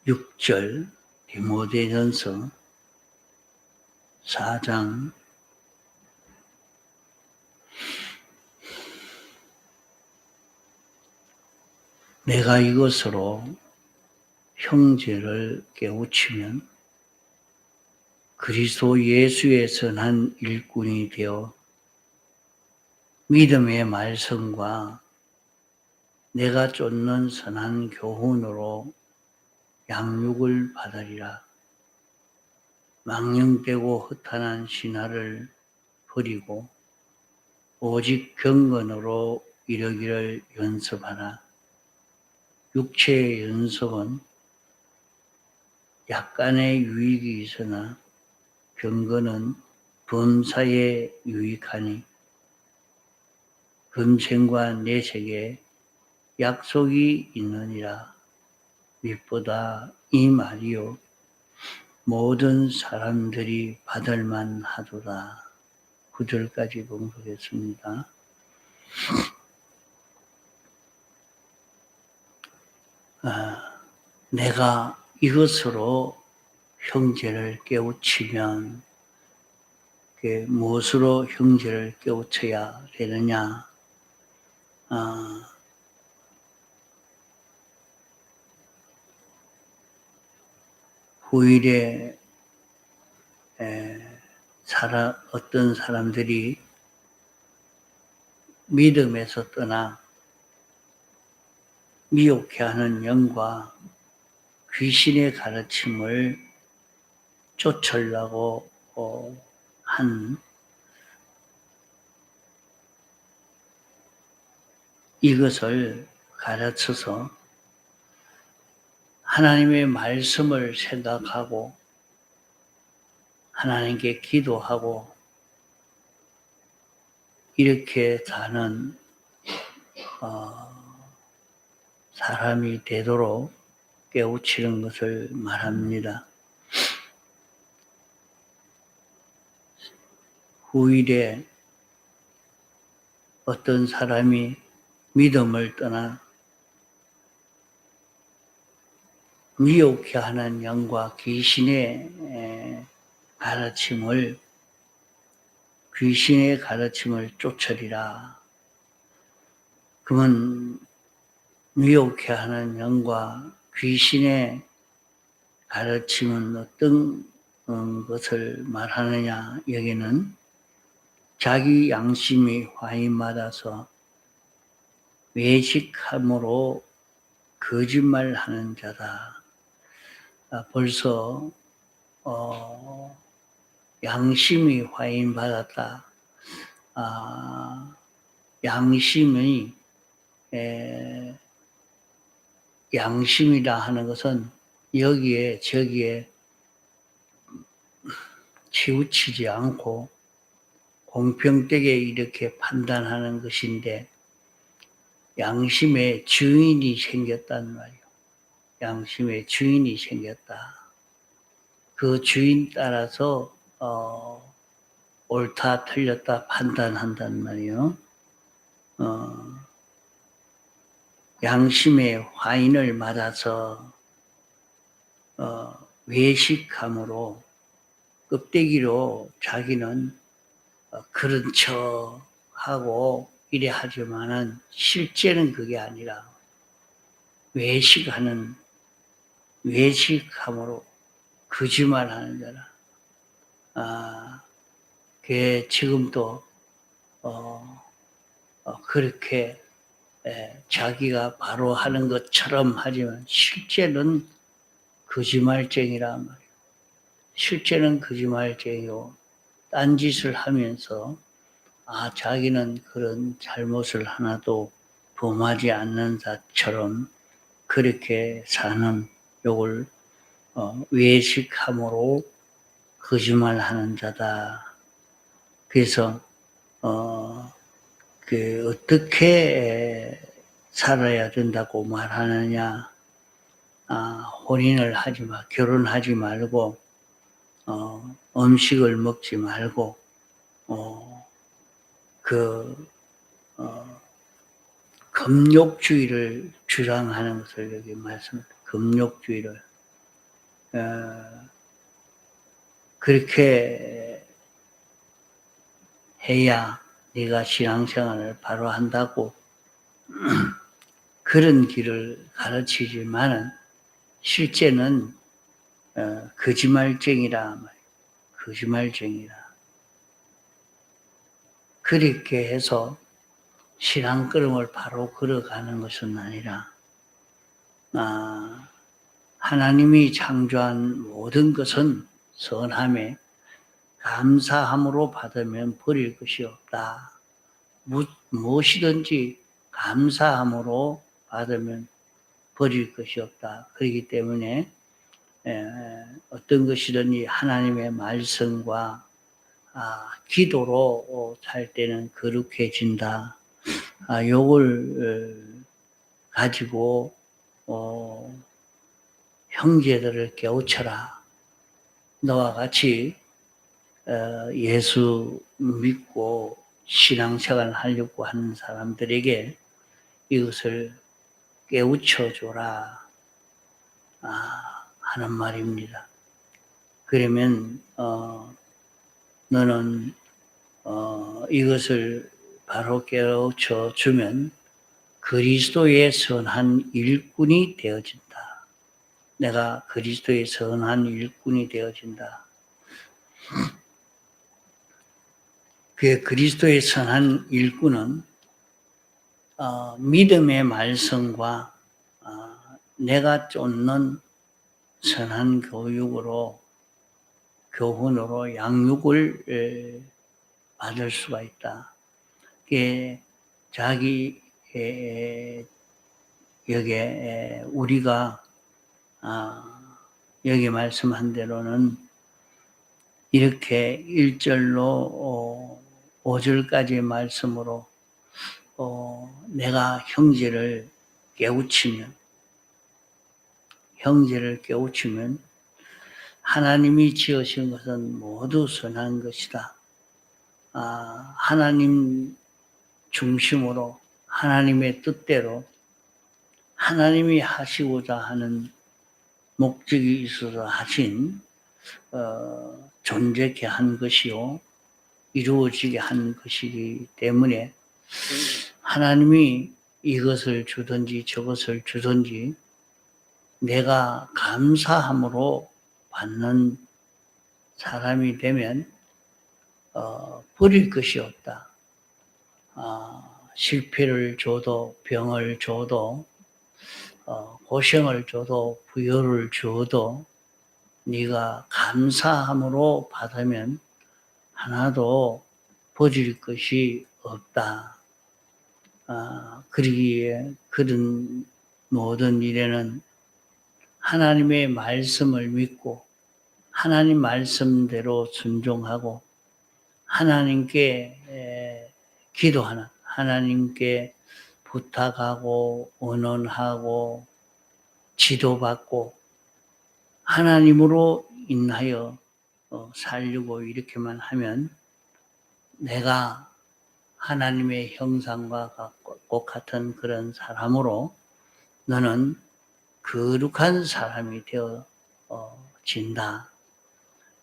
6절 디모데전서 4장 내가 이것으로 형제를 깨우치면 그리스도 예수의 선한 일꾼이 되어 믿음의 말씀과 내가 쫓는 선한 교훈으로 양육을 받으리라. 망령되고 허탄한 신화를 버리고 오직 경건으로 이르기를 연습하라. 육체의 연습은 약간의 유익이 있으나 경건은 범사에 유익하니 금생과 내색에 약속이 있느니라. 무엇보다 이 말이요 모든 사람들이 받을만 하도다. 9절까지 봉독했습니다. 내가 이것으로 형제를 깨우치면 무엇으로 형제를 깨우쳐야 되느냐? 후일에 어떤 사람들이 믿음에서 떠나 미혹해하는 영과 귀신의 가르침을 쫓으려고 한 이것을 가르쳐서 하나님의 말씀을 생각하고 하나님께 기도하고 이렇게 사는 사람이 되도록 깨우치는 것을 말합니다. 후일에 어떤 사람이 믿음을 떠나 미혹해 하는 영과 귀신의 가르침을 쫓으리라. 그러면 미혹해 하는 영과 귀신의 가르침은 어떤 것을 말하느냐? 여기는 자기 양심이 화인받아서 외식함으로 거짓말하는 자다. 벌써 양심이 화인받았다. 양심이라 하는 것은 여기에 저기에 치우치지 않고 공평되게 이렇게 판단하는 것인데 양심의 주인이 생겼단 말이에요. 양심의 주인이 생겼다. 그 주인 따라서 옳다 틀렸다 판단한단 말이에요. 양심의 화인을 맞아서 외식함으로 껍데기로 자기는 그런 척하고 이래 하지만은 실제는 그게 아니라 외식함으로 거짓말하는 자라. 지금도 그렇게 자기가 바로 하는 것처럼 하지만 실제는 거짓말쟁이란 말이에요. 실제는 거짓말쟁이고 딴짓을 하면서 자기는 그런 잘못을 하나도 범하지 않는 자처럼 그렇게 사는 요걸 외식함으로 거짓말하는 자다. 그래서 어떻게 살아야 된다고 말하느냐? 혼인을 하지 마, 결혼하지 말고 음식을 먹지 말고 금욕주의를 주장하는 것을 여기 말씀합니다. 금욕주의를 그렇게 해야 네가 신앙생활을 바로 한다고 그런 길을 가르치지만은 실제는 거짓말쟁이라 말이에요. 거짓말쟁이라. 그렇게 해서 신앙 걸음을 바로 걸어가는 것은 아니라 하나님이 창조한 모든 것은 선함에 감사함으로 받으면 버릴 것이 없다. 무엇이든지 감사함으로 받으면 버릴 것이 없다. 그렇기 때문에 어떤 것이든지 하나님의 말씀과 기도로 살 때는 거룩해진다. 요걸 가지고 형제들을 깨우쳐라. 너와 같이 예수 믿고 신앙생활을 하려고 하는 사람들에게 이것을 깨우쳐줘라 하는 말입니다. 그러면 너는 이것을 바로 깨우쳐주면 그리스도의 선한 일꾼이 되어진다. 내가 그리스도의 선한 일꾼이 되어진다. 그 그리스도의 선한 일꾼은 믿음의 말씀과 내가 쫓는 선한 교훈으로 양육을 받을 수가 있다. 자기 여기에 우리가 여기 말씀한 대로는 이렇게 1절로 5절까지의 말씀으로 내가 형제를 깨우치면 하나님이 지으신 것은 모두 선한 것이다. 하나님 중심으로 하나님의 뜻대로 하나님이 하시고자 하는 목적이 있어서 하신 존재케 한 것이요 이루어지게 한 것이기 때문에 하나님이 이것을 주든지 저것을 주든지 내가 감사함으로 받는 사람이 되면 버릴 것이 없다. 실패를 줘도 병을 줘도 고생을 줘도 부여를 줘도 네가 감사함으로 받으면 하나도 버릴 것이 없다. 그러기에 그런 모든 일에는 하나님의 말씀을 믿고 하나님 말씀대로 순종하고 하나님께 기도하는 하나님께 부탁하고 언언하고 지도받고 하나님으로 인하여 살려고 이렇게만 하면 내가 하나님의 형상과 같은 그런 사람으로 너는 거룩한 사람이 되어진다.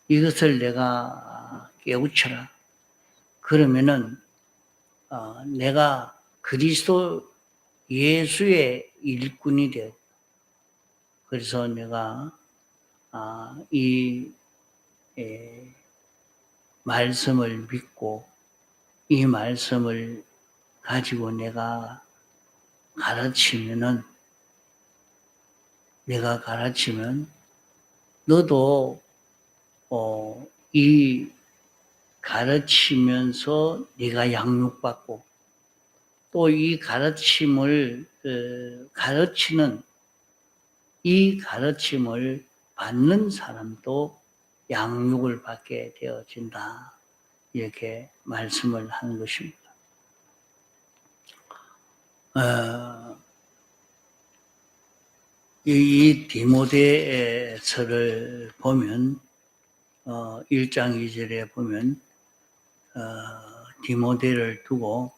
이것을 내가 깨우쳐라. 그러면은 내가 그리스도 예수의 일꾼이 되어. 그래서 내가 이 말씀을 믿고 이 말씀을 가지고 내가 가르치면 너도 이 가르치면서 네가 양육받고 또 이 가르침을 가르치는 이 가르침을 받는 사람도 양육을 받게 되어진다. 이렇게 말씀을 하는 것입니다. 이 디모데서를 보면 1장 2절에 보면 디모데를 두고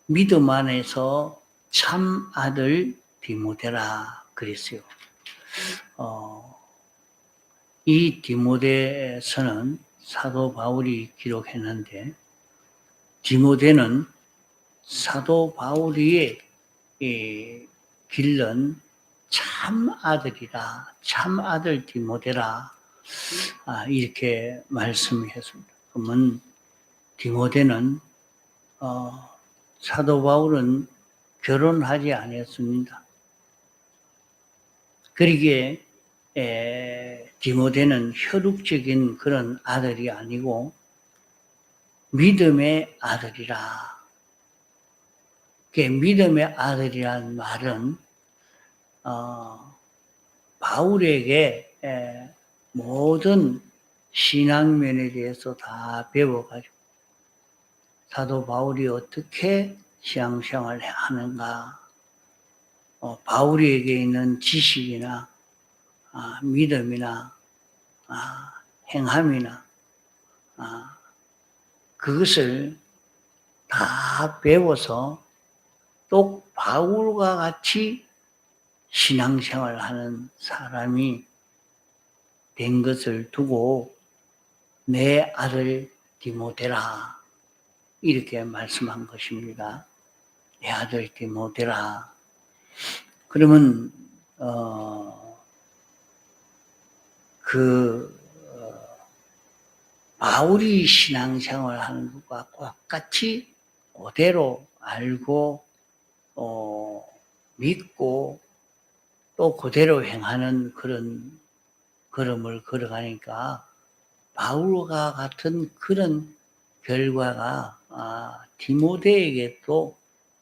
믿음 안에서 참 아들 디모데라 그랬어요. 이 디모데서는 사도 바울이 기록했는데 디모데는 사도 바울이 길른 참 아들이라, 참 아들 디모데라, 이렇게 말씀했습니다. 그러면 디모데는 사도 바울은 결혼하지 않았습니다. 그러기에 디모데는 혈육적인 그런 아들이 아니고 믿음의 아들이라. 믿음의 아들이란 말은 바울에게 모든 신앙면에 대해서 다 배워가지고 사도 바울이 어떻게 신앙생활을 하는가, 바울에게 있는 지식이나 믿음이나 행함이나 그것을 다 배워서 또 바울과 같이 신앙생활을 하는 사람이 된 것을 두고 내 아들 디모데라 이렇게 말씀한 것입니다. 내 아들 디모데라. 그러면 바울이 신앙생활 하는 것과 똑같이 그대로 알고 믿고 또 그대로 행하는 그런 걸음을 걸어가니까 바울과 같은 그런 결과가 디모데에게 또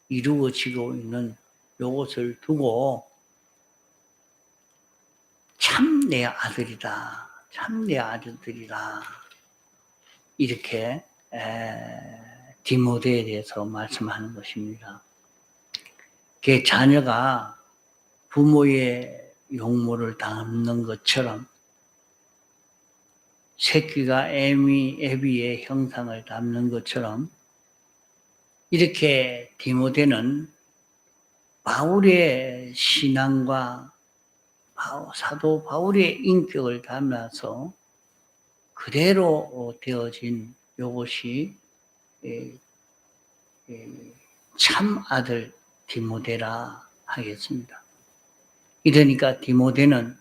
이루어지고 있는 이것을 두고 참 내 아들이다. 참 내 아들들이다. 이렇게 디모데에 대해서 말씀하는 것입니다. 자녀가 부모의 용모를 담는 것처럼 새끼가 애비의 형상을 담는 것처럼 이렇게 디모데는 바울의 신앙과 사도 바울의 인격을 담아서 그대로 되어진 이것이 참 아들 디모데라 하겠습니다. 이러니까 디모데는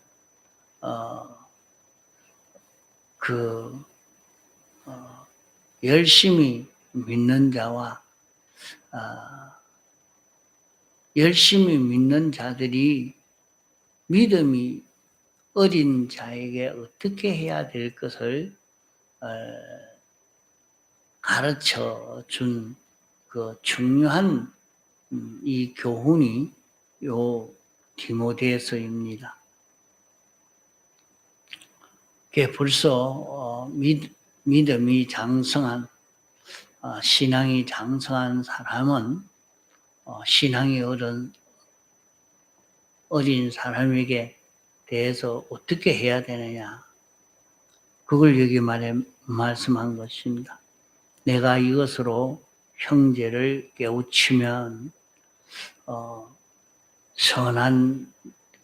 열심히 믿는 자와 열심히 믿는 자들이 믿음이 어린 자에게 어떻게 해야 될 것을 가르쳐 준 그 중요한 이 교훈이 요 디모데서입니다. 벌써 믿음이 장성한 신앙이 장성한 사람은 신앙이 어린 사람에게 대해서 어떻게 해야 되느냐, 그걸 여기 말씀한 것입니다. 내가 이것으로 형제를 깨우치면 선한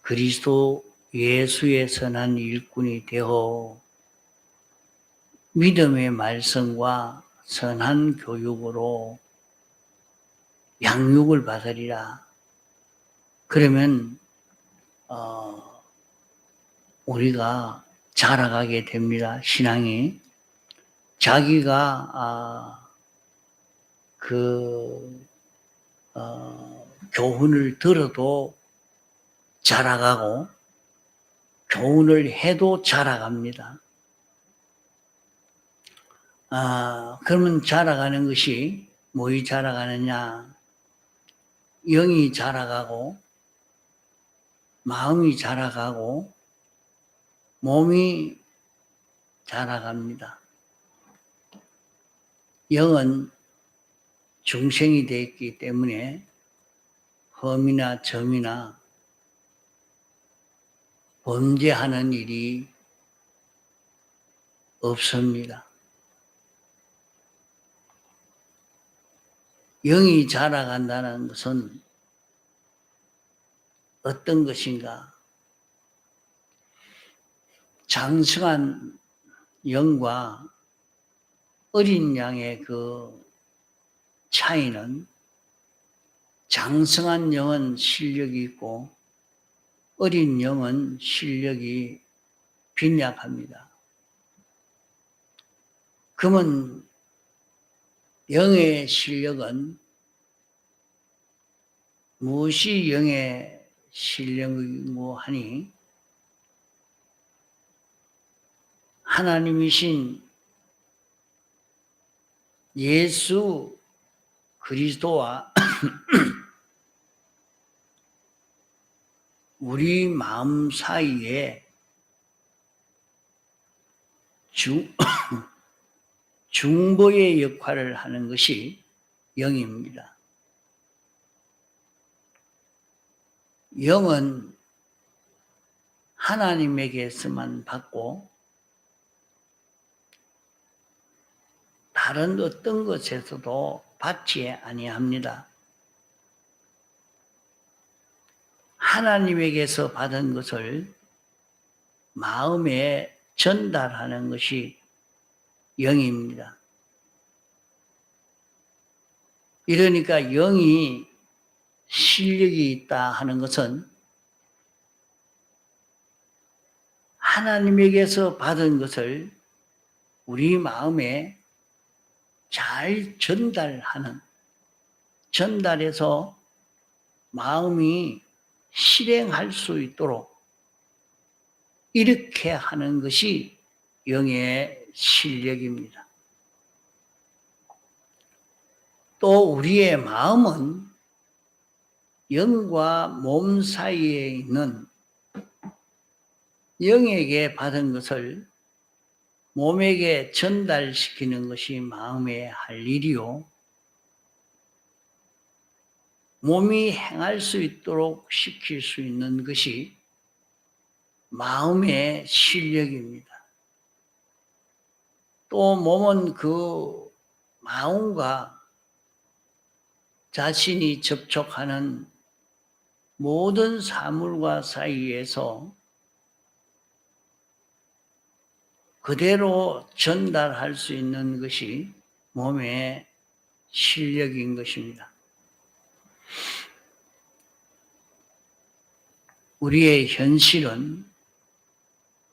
그리스도 예수의 선한 일꾼이 되어 믿음의 말씀과 선한 교육으로 양육을 받으리라. 그러면 우리가 자라가게 됩니다. 신앙이 자기가 교훈을 들어도 자라가고 교훈을 해도 자라갑니다. 그러면 자라가는 것이 뭐이 자라가느냐? 영이 자라가고 마음이 자라가고 몸이 자라갑니다. 영은 중생이 되어 있기 때문에 험이나 점이나 범죄하는 일이 없습니다. 영이 자라간다는 것은 어떤 것인가? 장성한 영과 어린 양의 그 차이는, 장성한 영은 실력이 있고 어린 영은 실력이 빈약합니다. 그러면 영의 실력은 무엇이 영의 실력이고 하니, 하나님이신 예수 그리스도와 우리 마음 사이에 중보의 역할을 하는 것이 영입니다. 영은 하나님에게서만 받고 다른 어떤 것에서도 받지 아니합니다. 하나님에게서 받은 것을 마음에 전달하는 것이 영입니다. 이러니까 영이 실력이 있다 하는 것은 하나님에게서 받은 것을 우리 마음에 잘 전달해서 마음이 실행할 수 있도록 이렇게 하는 것이 영의 실력입니다. 또 우리의 마음은 영과 몸 사이에 있는 영에게 받은 것을 몸에게 전달시키는 것이 마음의 할 일이요, 몸이 행할 수 있도록 시킬 수 있는 것이 마음의 실력입니다. 또 몸은 그 마음과 자신이 접촉하는 모든 사물과 사이에서 그대로 전달할 수 있는 것이 몸의 실력인 것입니다. 우리의 현실은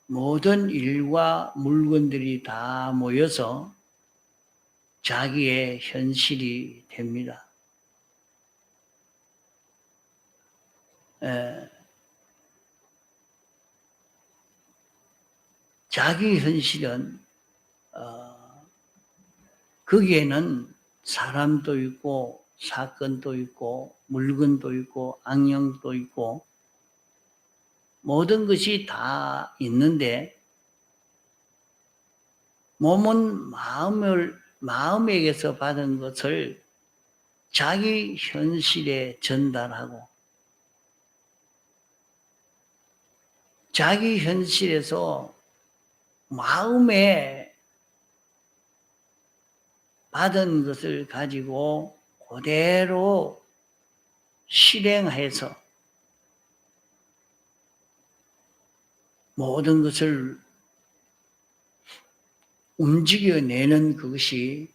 모든 일과 물건들이 다 모여서 자기의 현실이 됩니다. 자기 현실은 거기에는 사람도 있고 사건도 있고 물건도 있고 악령도 있고 모든 것이 다 있는데, 몸은 마음에게서 받은 것을 자기 현실에 전달하고 자기 현실에서 마음에 받은 것을 가지고 그대로 실행해서 모든 것을 움직여내는 그것이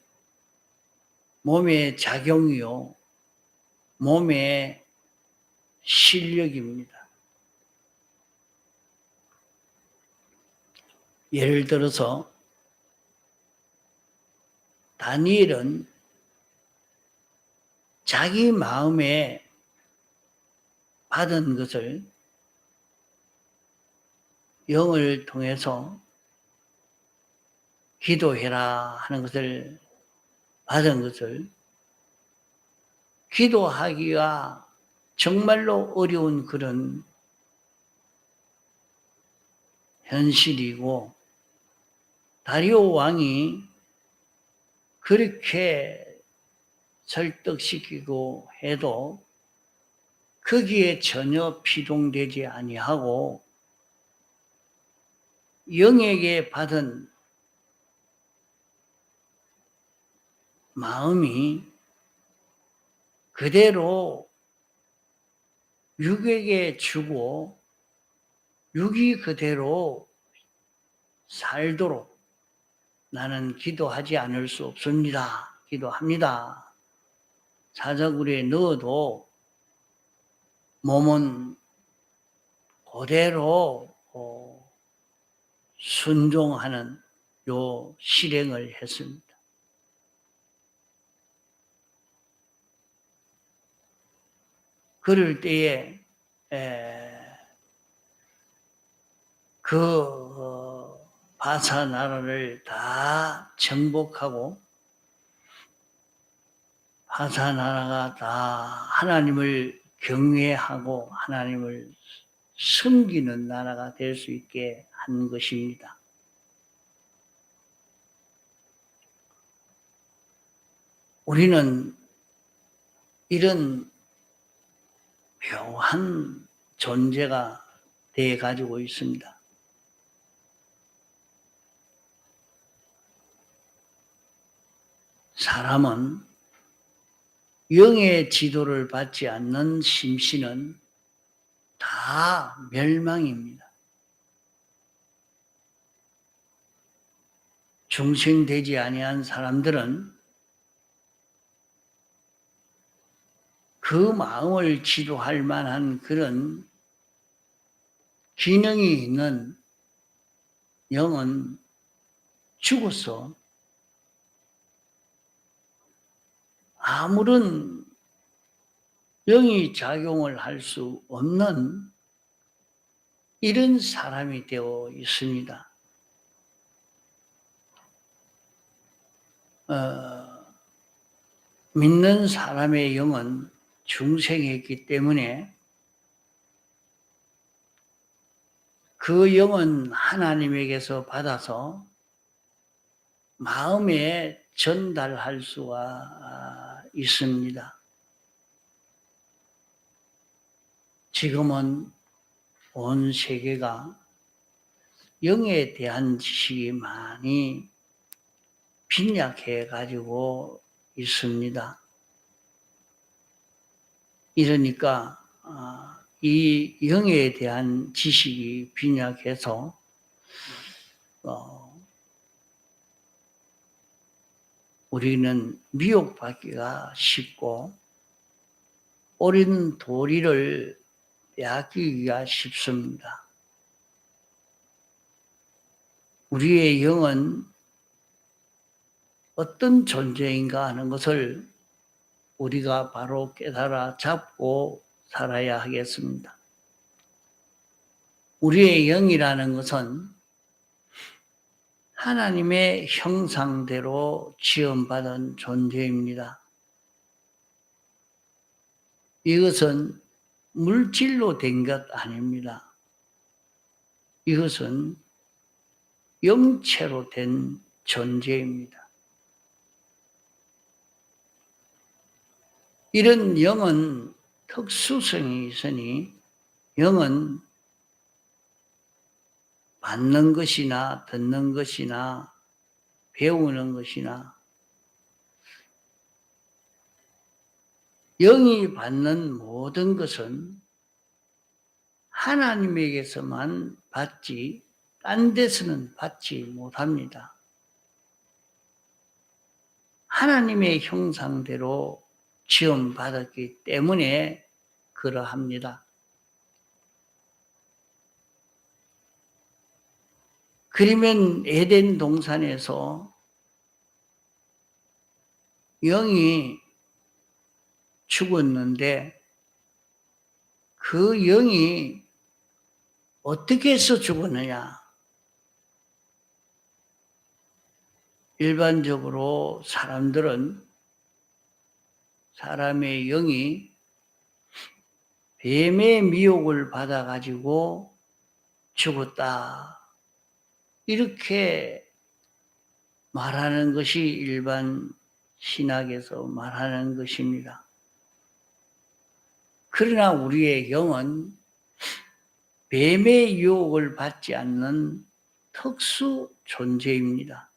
몸의 작용이요, 몸의 실력입니다. 예를 들어서 다니엘은 자기 마음에 받은 것을 영을 통해서 기도해라 하는 것을 받은 것을 기도하기가 정말로 어려운 그런 현실이고, 다리오 왕이 그렇게 설득시키고 해도 거기에 전혀 피동되지 아니하고 영에게 받은 마음이 그대로 육에게 주고 육이 그대로 살도록 나는 기도하지 않을 수 없습니다. 기도합니다. 사자굴에 넣어도 몸은 그대로 순종하는 요 실행을 했습니다. 그럴 때에 바사 나라를 다 정복하고 바사 나라가 다 하나님을 경외하고 하나님을 섬기는 나라가 될 수 있게 한 것입니다. 우리는 이런 묘한 존재가 되어 가지고 있습니다. 사람은 영의 지도를 받지 않는 심신은 다 멸망입니다. 중생되지 아니한 사람들은 그 마음을 지도할 만한 그런 기능이 있는 영은 죽어서 아무런 영이 작용을 할 수 없는 이런 사람이 되어 있습니다. 믿는 사람의 영은 중생했기 때문에 그 영은 하나님에게서 받아서 마음에 전달할 수가 있습니다. 지금은 온 세계가 영에 대한 지식이 많이 빈약해 가지고 있습니다. 이러니까 이 영에 대한 지식이 빈약해서 우리는 미혹받기가 쉽고 옳은 도리를 빼앗기기가 쉽습니다. 우리의 영은 어떤 존재인가 하는 것을 우리가 바로 깨달아 잡고 살아야 하겠습니다. 우리의 영이라는 것은 하나님의 형상대로 지음받은 존재입니다. 이것은 물질로 된 것 아닙니다. 이것은 영체로 된 존재입니다. 이런 영은 특수성이 있으니 영은 받는 것이나 듣는 것이나 배우는 것이나 영이 받는 모든 것은 하나님에게서만 받지 딴 데서는 받지 못합니다. 하나님의 형상대로 지음받았기 때문에 그러합니다. 그러면 에덴 동산에서 영이 죽었는데 그 영이 어떻게 해서 죽었느냐? 일반적으로 사람들은 사람의 영이 뱀의 미혹을 받아가지고 죽었다. 이렇게 말하는 것이 일반 신학에서 말하는 것입니다. 그러나 우리의 영은 뱀의 유혹을 받지 않는 특수 존재입니다.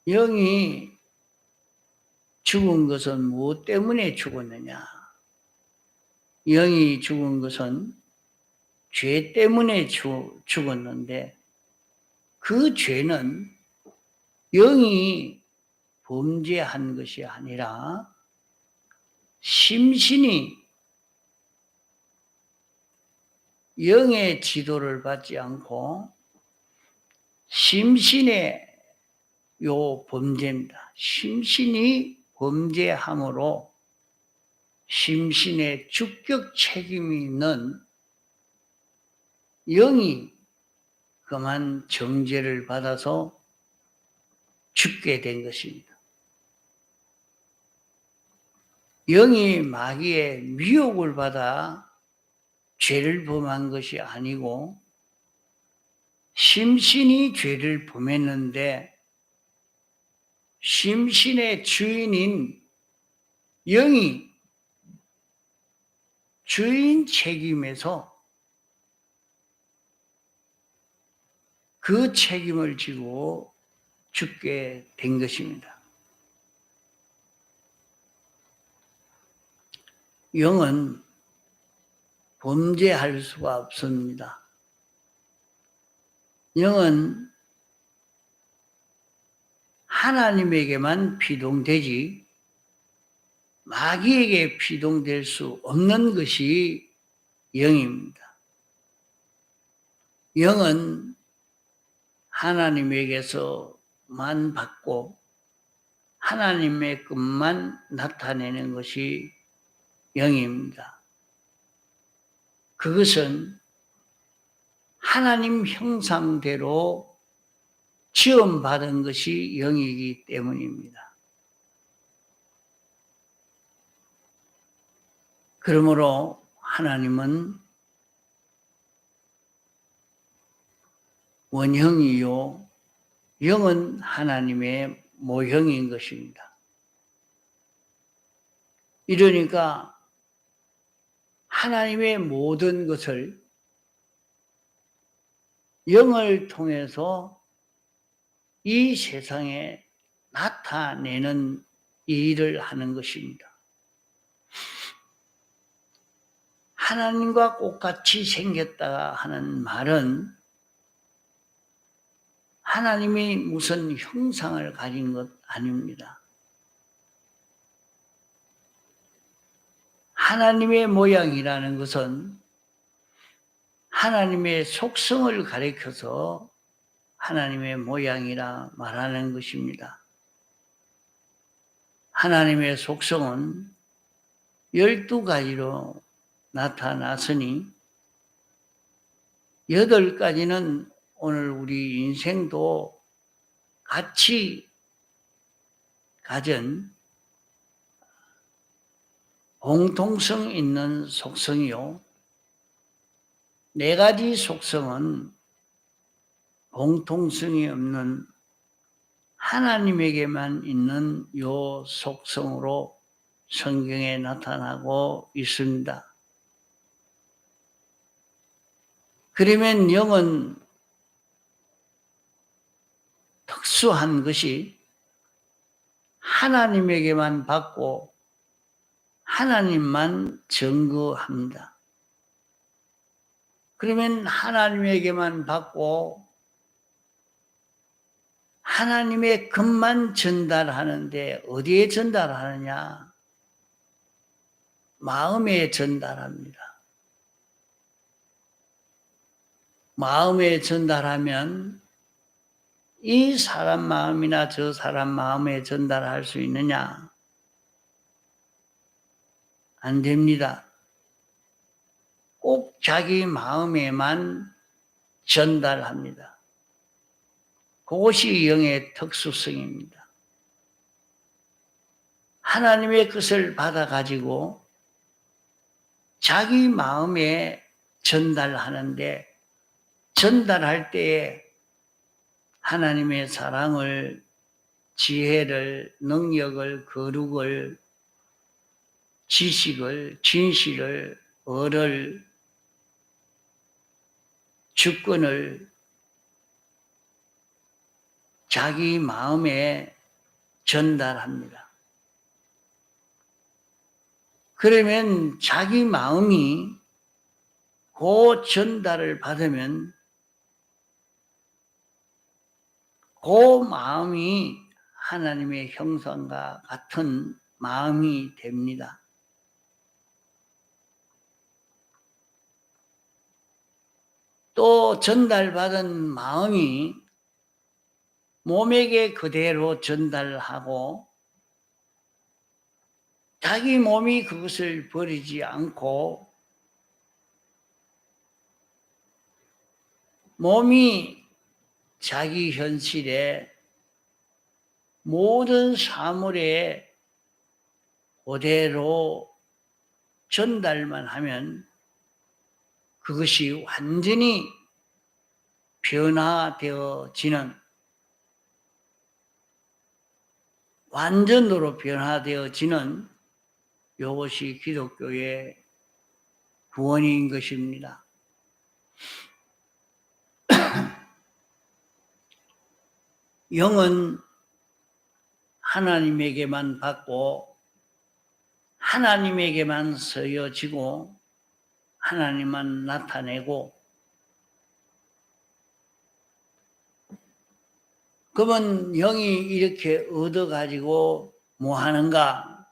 영이 죽은 것은 무엇 때문에 죽었느냐? 영이 죽은 것은 죄 때문에 죽었는데 그 죄는 영이 범죄한 것이 아니라 심신이 영의 지도를 받지 않고 심신의 요 범죄입니다. 심신이 범죄함으로 심신의 주격 책임이 있는 영이 그만 정죄를 받아서 죽게 된 것입니다. 영이 마귀의 미혹을 받아 죄를 범한 것이 아니고 심신이 죄를 범했는데 심신의 주인인 영이 주인 책임에서 그 책임을 지고 죽게 된 것입니다. 영은 범죄할 수가 없습니다. 영은 하나님에게만 피동되지 마귀에게 피동될 수 없는 것이 영입니다. 영은 하나님에게서만 받고 하나님의 것만 나타내는 것이 영입니다. 그것은 하나님 형상대로 지음받은 것이 영이기 때문입니다. 그러므로 하나님은 원형이요, 영은 하나님의 모형인 것입니다. 이러니까 하나님의 모든 것을 영을 통해서 이 세상에 나타내는 일을 하는 것입니다. 하나님과 똑같이 생겼다 하는 말은 하나님이 무슨 형상을 가진 것 아닙니다. 하나님의 모양이라는 것은 하나님의 속성을 가리켜서 하나님의 모양이라 말하는 것입니다. 하나님의 속성은 12가지로 나타났으니 8가지는 오늘 우리 인생도 같이 가진 공통성 있는 속성이요. 4가지 속성은 공통성이 없는 하나님에게만 있는 요 속성으로 성경에 나타나고 있습니다. 그러면 영은 특수한 것이 하나님에게만 받고 하나님만 증거합니다. 그러면 하나님에게만 받고 하나님의 것만 전달하는데 어디에 전달하느냐? 마음에 전달합니다. 마음에 전달하면 이 사람 마음이나 저 사람 마음에 전달할 수 있느냐? 안 됩니다. 꼭 자기 마음에만 전달합니다. 그것이 영의 특수성입니다. 하나님의 것을 받아가지고 자기 마음에 전달하는데 전달할 때에 하나님의 사랑을, 지혜를, 능력을, 거룩을, 지식을, 진실을, 을을, 주권을 자기 마음에 전달합니다. 그러면 자기 마음이 그 전달을 받으면 그 마음이 하나님의 형상과 같은 마음이 됩니다. 또 전달받은 마음이 몸에게 그대로 전달하고 자기 몸이 그것을 버리지 않고 몸이 자기 현실에 모든 사물에 그대로 전달만 하면 그것이 완전히 변화되어지는, 완전으로 변화되어지는 이것이 기독교의 구원인 것입니다. 영은 하나님에게만 받고 하나님에게만 쓰여지고 하나님만 나타내고, 그러면 영이 이렇게 얻어가지고 뭐 하는가?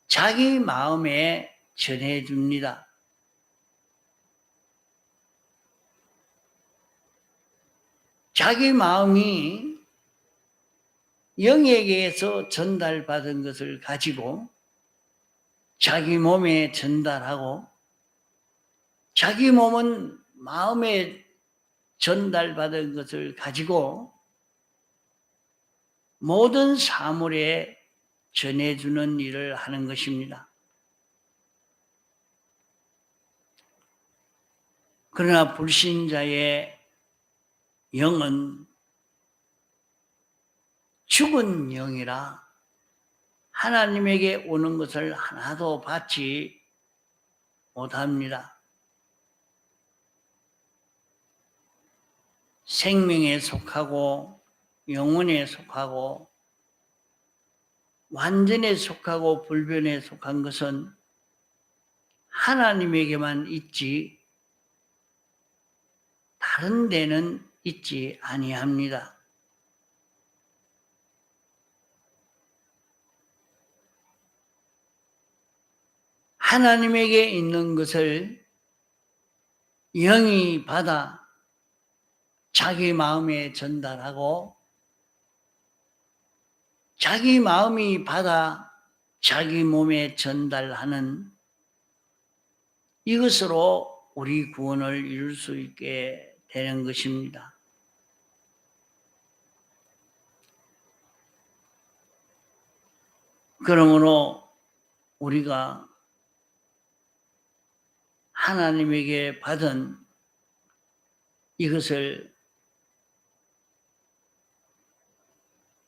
자기 마음에 전해줍니다. 자기 마음이 영에게서 전달받은 것을 가지고 자기 몸에 전달하고, 자기 몸은 마음에 전달받은 것을 가지고 모든 사물에 전해주는 일을 하는 것입니다. 그러나 불신자의 영은 죽은 영이라 하나님에게 오는 것을 하나도 받지 못합니다. 생명에 속하고 영혼에 속하고 완전에 속하고 불변에 속한 것은 하나님에게만 있지 다른 데는 있지 아니합니다. 하나님에게 있는 것을 영이 받아 자기 마음에 전달하고 자기 마음이 받아 자기 몸에 전달하는, 이것으로 우리 구원을 이룰 수 있게 되는 것입니다. 그러므로 우리가 하나님에게 받은 이것을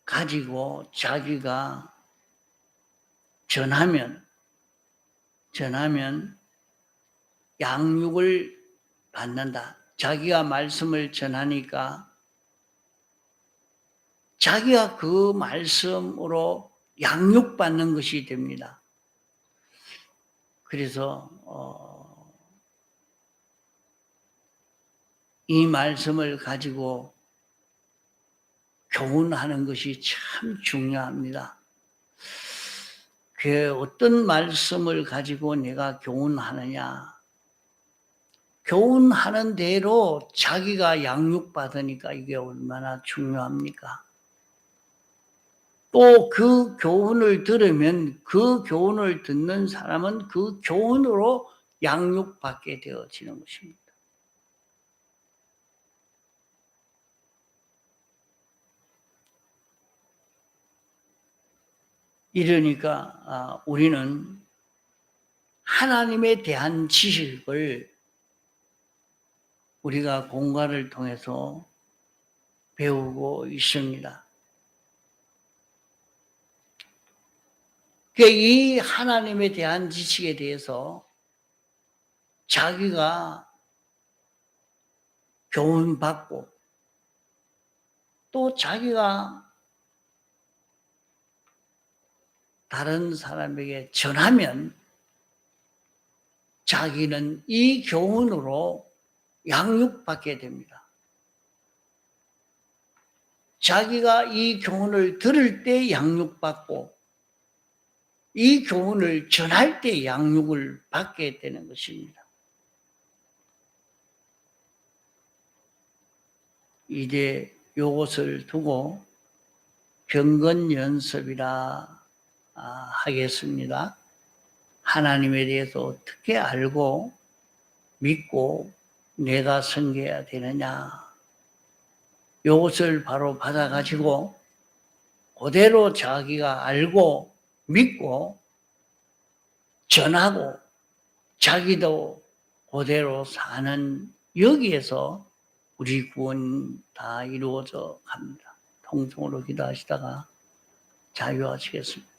가지고 자기가 전하면 양육을 받는다. 자기가 말씀을 전하니까 자기가 그 말씀으로 양육받는 것이 됩니다. 그래서 이 말씀을 가지고 교훈하는 것이 참 중요합니다. 그 어떤 말씀을 가지고 내가 교훈하느냐? 교훈하는 대로 자기가 양육받으니까 이게 얼마나 중요합니까? 또 그 교훈을 들으면 그 교훈을 듣는 사람은 그 교훈으로 양육받게 되어지는 것입니다. 이러니까 우리는 하나님에 대한 지식을 우리가 공과를 통해서 배우고 있습니다. 이 하나님에 대한 지식에 대해서 자기가 교훈받고 또 자기가 다른 사람에게 전하면 자기는 이 교훈으로 양육받게 됩니다. 자기가 이 교훈을 들을 때 양육받고 이 교훈을 전할 때 양육을 받게 되는 것입니다. 이제 이것을 두고 경건 연습이라 하겠습니다. 하나님에 대해서 어떻게 알고 믿고 내가 섬겨야 되느냐. 이것을 바로 받아가지고 그대로 자기가 알고 믿고 전하고 자기도 그대로 사는 여기에서 우리 구원 다 이루어져 갑니다. 통성으로 기도하시다가 자유하시겠습니다.